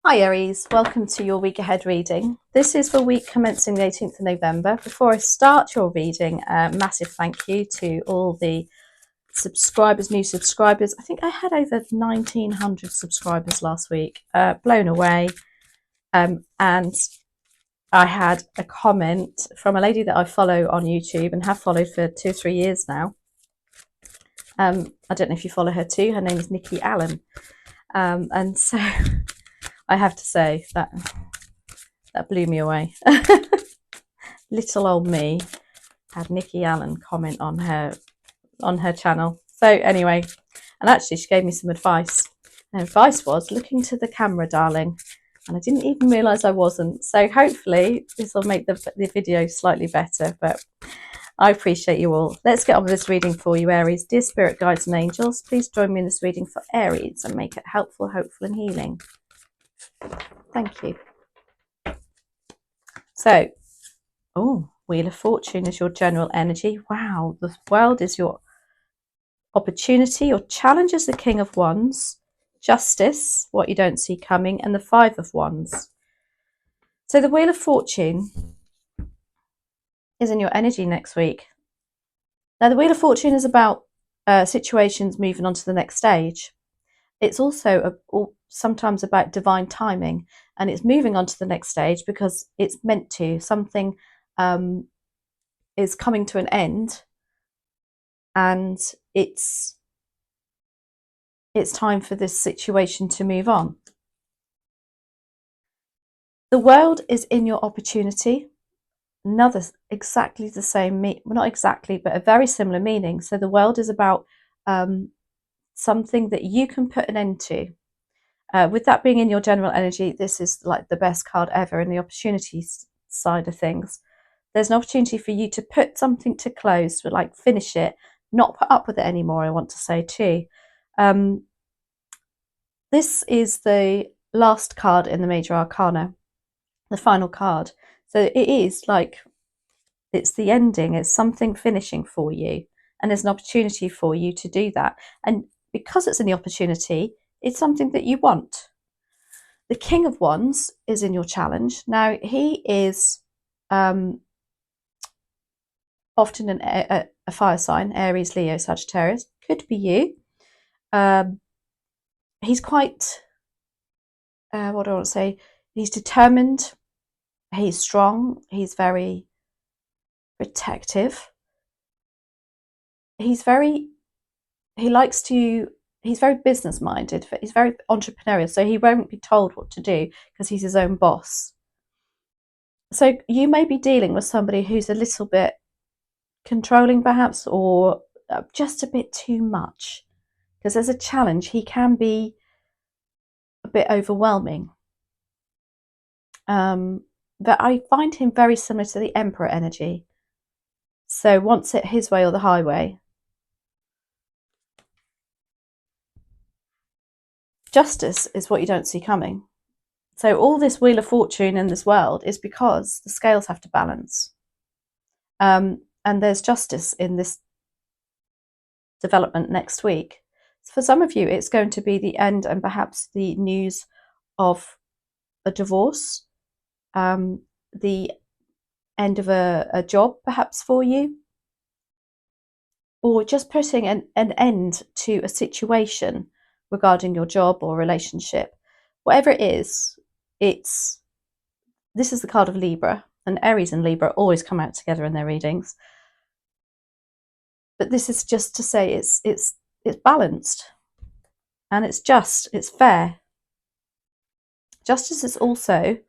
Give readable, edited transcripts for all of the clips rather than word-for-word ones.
Hi Aries, welcome to your week ahead reading. This is for week commencing the 18th of November. Before I start your reading, a massive thank you to all the subscribers, new subscribers. I think I had over 1900 subscribers last week, blown away. And I had a comment from a lady that I follow on YouTube and have followed for 2 or 3 years now. I don't know if you follow her too. Her name is Nikki Allen. And so I have to say that blew me away. Little old me had Nikki Allen comment on her channel. So anyway, and actually she gave me some advice. And advice was looking to the camera, darling. And I didn't even realise I wasn't. So hopefully this will make the video slightly better. But I appreciate you all. Let's get on with this reading for you, Aries. Dear spirit guides and angels, please join me in this reading for Aries and make it helpful, hopeful and healing. Thank you. So, Wheel of Fortune is your general energy. Wow, the world is your opportunity. Your challenge is the King of Wands. Justice, what you don't see coming, and the Five of Wands. So the Wheel of Fortune is in your energy next week. Now, the Wheel of Fortune is about situations moving on to the next stage. It's also sometimes about divine timing, and it's moving on to the next stage because it's meant to. Something is coming to an end, and it's time for this situation to move on. The world is in your opportunity. Another exactly the same, well, not exactly, but a very similar meaning. So the world is about something that you can put an end to. With that being in your general energy, this is like the best card ever in the opportunities side of things. There's an opportunity for you to put something to close, like finish it, not put up with it anymore, I want to say too. This is the last card in the Major Arcana, the final card. So it is like, it's the ending, it's something finishing for you. And there's an opportunity for you to do that. And because it's in the opportunity, it's something that you want. The King of Wands is in your challenge. Now, he is often a fire sign, Aries, Leo, Sagittarius. Could be you. He's quite, what do I want to say? He's determined. He's strong. He's very protective. He's very business minded. He's very entrepreneurial. So he won't be told what to do because he's his own boss. So you may be dealing with somebody who's a little bit controlling perhaps, or just a bit too much, because as a challenge he can be a bit overwhelming. But I find him very similar to the Emperor energy. So wants it his way or the highway. Justice is what you don't see coming. So all this Wheel of Fortune in this world is because the scales have to balance. And there's justice in this development next week. For some of you, it's going to be the end and perhaps the news of a divorce, the end of a job perhaps for you, or just putting an end to a situation regarding your job or relationship. Whatever it is, this is the card of Libra, and Aries and Libra always come out together in their readings. But this is just to say it's balanced, and it's just, it's fair. Justice is also,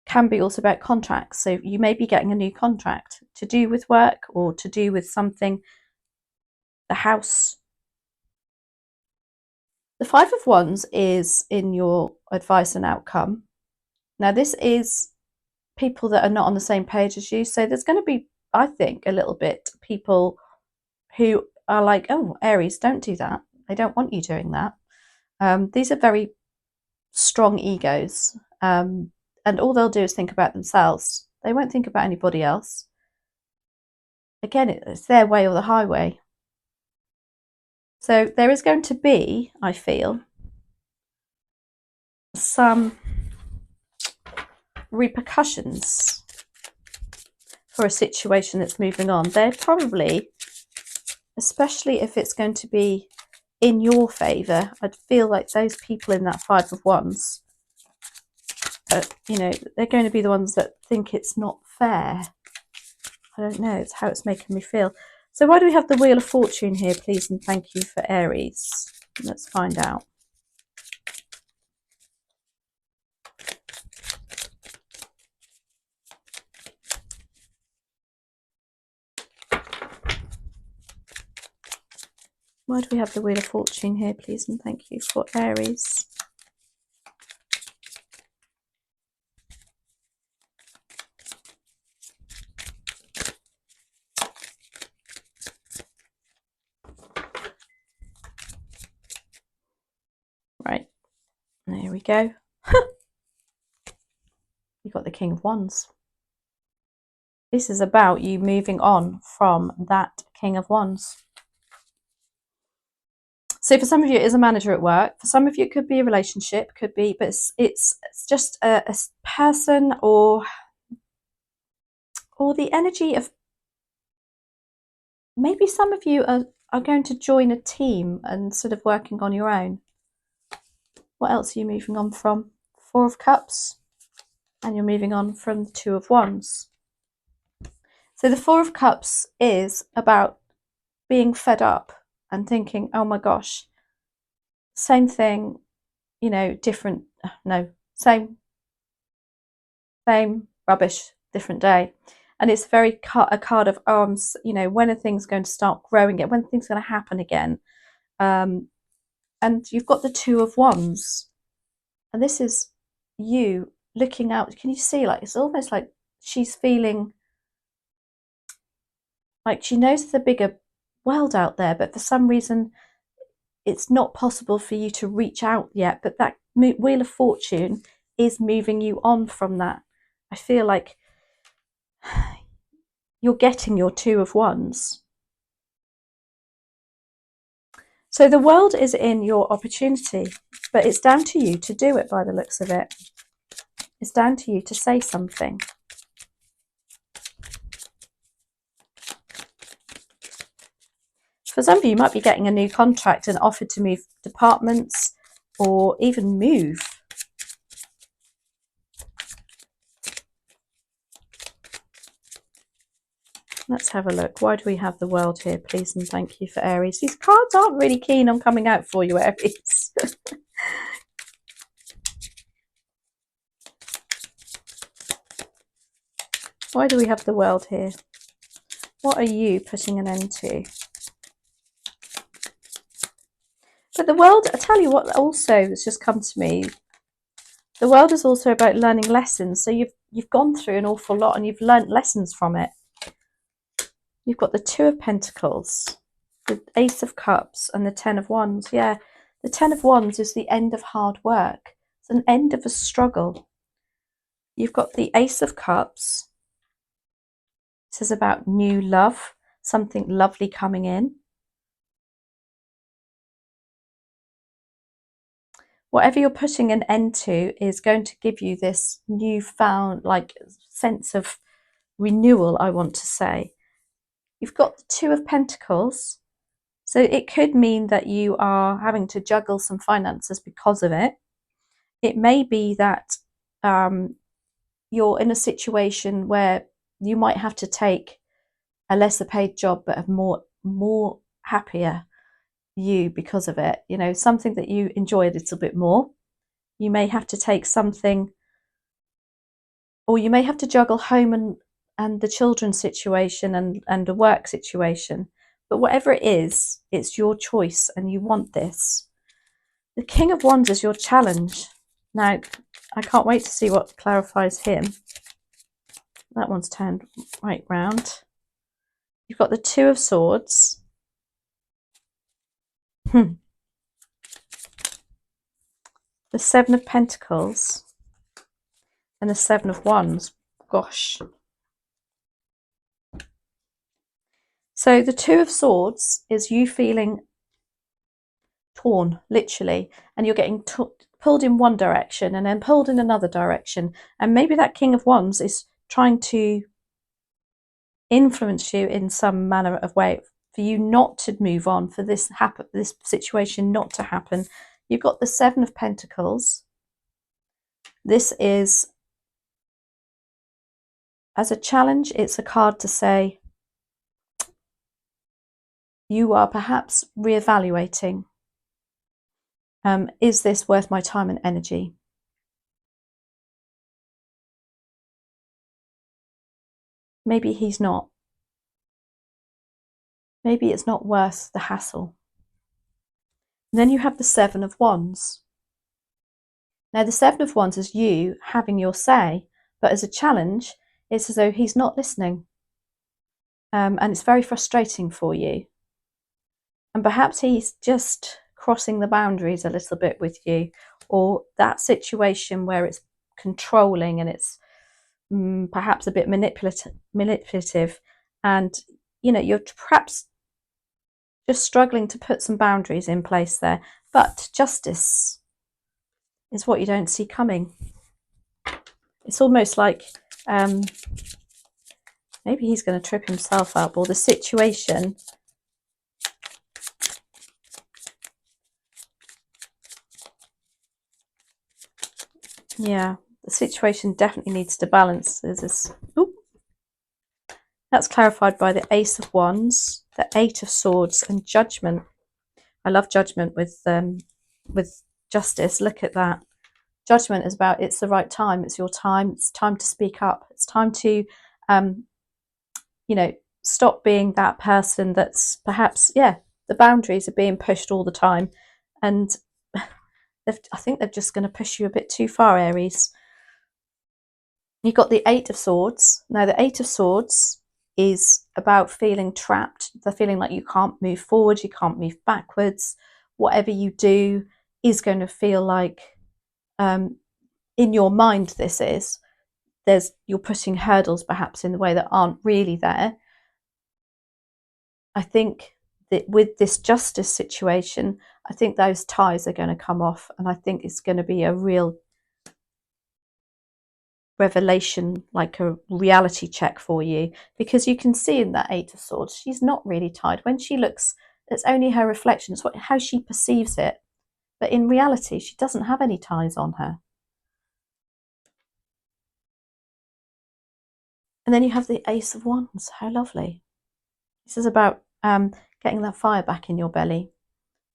can be also about contracts. So you may be getting a new contract to do with work or to do with something, the house. The Five of Wands is in your advice and outcome. Now this is people that are not on the same page as you. So there's going to be, I think, a little bit people who are like, oh, Aries, don't do that. They don't want you doing that. These are very strong egos. And all they'll do is think about themselves. They won't think about anybody else. Again, it's their way or the highway. So there is going to be, I feel, some repercussions for a situation that's moving on. They're probably, especially if it's going to be in your favour, I'd feel like those people in that Five of Wands, you know, they're going to be the ones that think it's not fair. I don't know, it's how it's making me feel. So why do we have the Wheel of Fortune here, please, and thank you for Aries? Let's find out. Why do we have the Wheel of Fortune here, please, and thank you for Aries? Right, there we go. You've got the King of Wands. This is about you moving on from that King of Wands. So for some of you, it is a manager at work. For some of you, it could be a relationship, could be, but it's just a person or the energy of, maybe some of you are going to join a team and sort of working on your own. What else are you moving on from? Four of Cups, and you're moving on from the Two of Wands. So the Four of Cups is about being fed up and thinking, oh my gosh, same thing, you know, different, no, same rubbish, different day. And it's very a card of, you know, when are things going to start growing again? When are things going to happen again? And you've got the Two of Wands. And this is you looking out. Can you see, like, it's almost like she's feeling like she knows the bigger world out there, but for some reason it's not possible for you to reach out yet. But that Wheel of Fortune is moving you on from that. I feel like you're getting your Two of Wands. So the world is in your opportunity, but it's down to you to do it by the looks of it. It's down to you to say something. For some of you, you might be getting a new contract and offered to move departments or even move. Let's have a look. Why do we have the World here, please, and thank you for Aries? These cards aren't really keen on coming out for you, Aries. Why do we have the World here? What are you putting an end to? But the World, I tell you what, also has just come to me. The World is also about learning lessons. So you've gone through an awful lot and you've learnt lessons from it. You've got the Two of Pentacles, the Ace of Cups, and the Ten of Wands. Yeah, the Ten of Wands is the end of hard work. It's an end of a struggle. You've got the Ace of Cups. This is about new love, something lovely coming in. Whatever you're putting an end to is going to give you this newfound, like, sense of renewal, I want to say. You've got the Two of Pentacles. So it could mean that you are having to juggle some finances because of it. It may be that you're in a situation where you might have to take a lesser paid job but a more happier you because of it. You know, something that you enjoy a little bit more. You may have to take something, or you may have to juggle home and the children's situation and the work situation. But whatever it is, it's your choice and you want this. The King of Wands is your challenge. Now, I can't wait to see what clarifies him. That one's turned right round. You've got the Two of Swords. The Seven of Pentacles. And the Seven of Wands. Gosh. So the Two of Swords is you feeling torn, literally, and you're getting pulled in one direction and then pulled in another direction. And maybe that King of Wands is trying to influence you in some manner of way for you not to move on, for this situation not to happen. You've got the Seven of Pentacles. This is, as a challenge, it's a card to say you are perhaps reevaluating. Is this worth my time and energy? Maybe he's not. Maybe it's not worth the hassle. And then you have the Seven of Wands. Now, the Seven of Wands is you having your say, but as a challenge, it's as though he's not listening. And it's very frustrating for you. And perhaps he's just crossing the boundaries a little bit with you, or that situation where it's controlling and it's perhaps a bit manipulative, and you're perhaps just struggling to put some boundaries in place there. But justice is what you don't see coming. It's almost like maybe he's going to trip himself up, or the situation the situation definitely needs to balance. There's this, that's clarified by the Ace of Wands, the Eight of Swords, and Judgment. I love Judgment with justice. Look at that. Judgment is about, it's the right time, it's your time, it's time to speak up, it's time to stop being that person that's perhaps, the boundaries are being pushed all the time, and I think they're just going to push you a bit too far, Aries. You've got the Eight of Swords. Now, the Eight of Swords is about feeling trapped, the feeling like you can't move forward, you can't move backwards. Whatever you do is going to feel like, in your mind, you're putting hurdles perhaps in the way that aren't really there. I think that with this justice situation, I think those ties are going to come off, and I think it's going to be a real revelation, like a reality check for you, because you can see in that Eight of Swords, she's not really tied. When she looks, it's only her reflection, it's how she perceives it. But in reality, she doesn't have any ties on her. And then you have the Ace of Wands. How lovely. This is about getting that fire back in your belly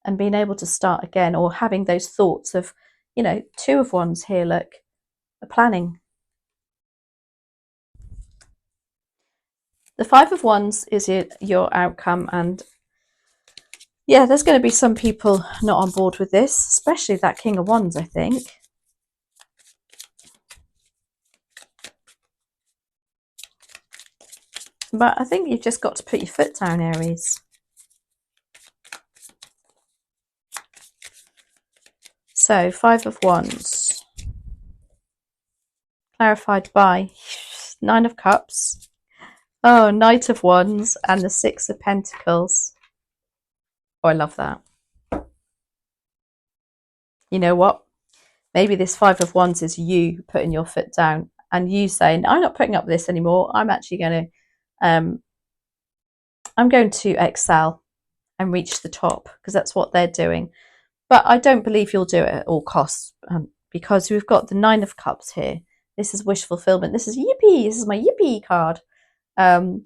and being able to start again, or having those thoughts of, Two of Wands here, look, the planning. The Five of Wands is your outcome, and there's going to be some people not on board with this, especially that King of Wands, I think. But I think you've just got to put your foot down, Aries. So, Five of Wands, clarified by Nine of Cups, Knight of Wands, and the Six of Pentacles. Oh, I love that. You know what? Maybe this Five of Wands is you putting your foot down and you saying, I'm not putting up with this anymore. I'm actually going to, I'm going to excel and reach the top, because that's what they're doing. But I don't believe you'll do it at all costs, because we've got the Nine of Cups here. This is wish fulfillment. This is yippee. This is my yippee card.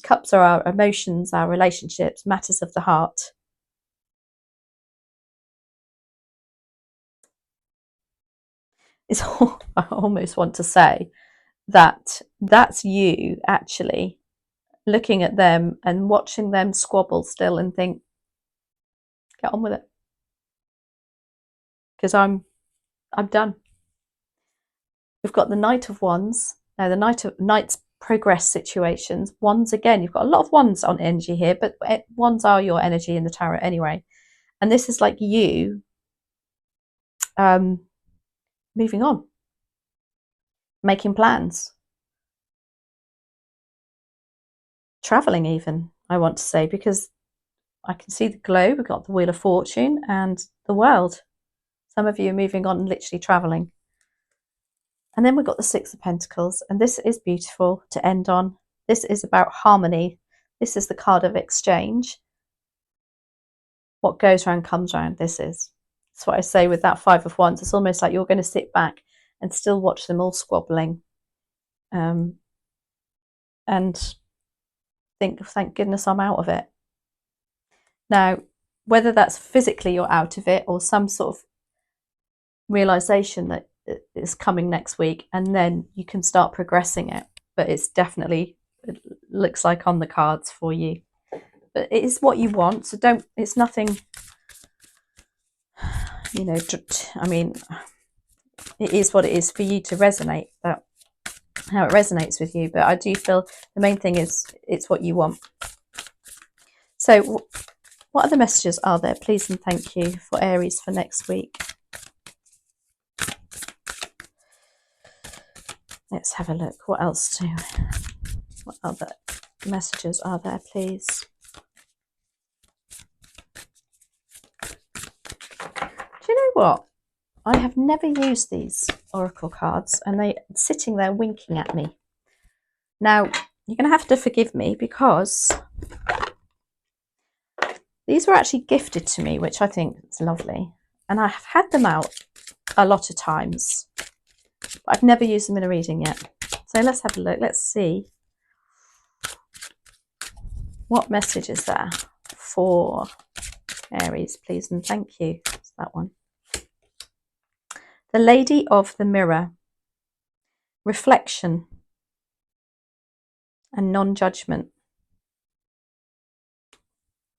Cups are our emotions, our relationships, matters of the heart. I almost want to say that's you actually looking at them and watching them squabble still and think, get on with it, because I'm done. We've got the Knight of Wands. Now, the Knight's progress situations. Wands again. You've got a lot of Wands on energy here, but Wands are your energy in the tarot anyway. And this is like you moving on, making plans, traveling even, I want to say, because I can see the globe. We've got the Wheel of Fortune and the World. Some of you are moving on and literally traveling. And then we've got the Six of Pentacles, and this is beautiful to end on. This is about harmony. This is the card of exchange. What goes around comes around. That's what I say with that Five of Wands. It's almost like you're going to sit back and still watch them all squabbling, and think, thank goodness I'm out of it. Now, whether that's physically you're out of it or some sort of realization that it is coming next week, and then you can start progressing it. But it's definitely, it looks like on the cards for you. But it is what you want, so don't, it's nothing, you know, I mean, it is what it is for you to resonate, but how it resonates with you. But I do feel the main thing is it's what you want. So what other messages are there, please and thank you, for Aries for next week? Let's have a look. What other messages are there, please? Do you know what? I have never used these oracle cards, and they're sitting there winking at me. Now, you're going to have to forgive me because these were actually gifted to me, which I think is lovely. And I have had them out a lot of times, but I've never used them in a reading yet. So let's have a look. Let's see. What message is there for Aries, please and thank you? It's that one. The Lady of the Mirror. Reflection and non-judgment.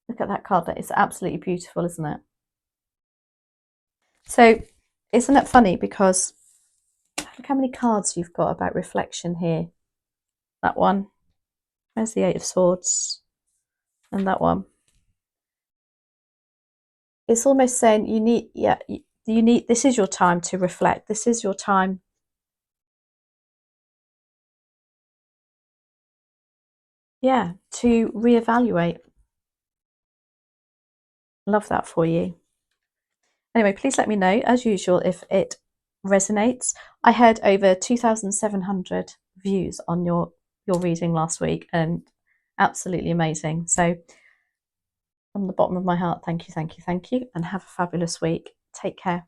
Look at that card. That is absolutely beautiful, isn't it? So, isn't it funny, because look how many cards you've got about reflection here. That one. There's the Eight of Swords. And that one. It's almost saying you need, this is your time to reflect. This is your time. Yeah, to reevaluate. Love that for you. Anyway, please let me know, as usual, if it resonates. I had over 2,700 views on your reading last week, and absolutely amazing. So from the bottom of my heart, thank you, thank you, thank you, and have a fabulous week. Take care.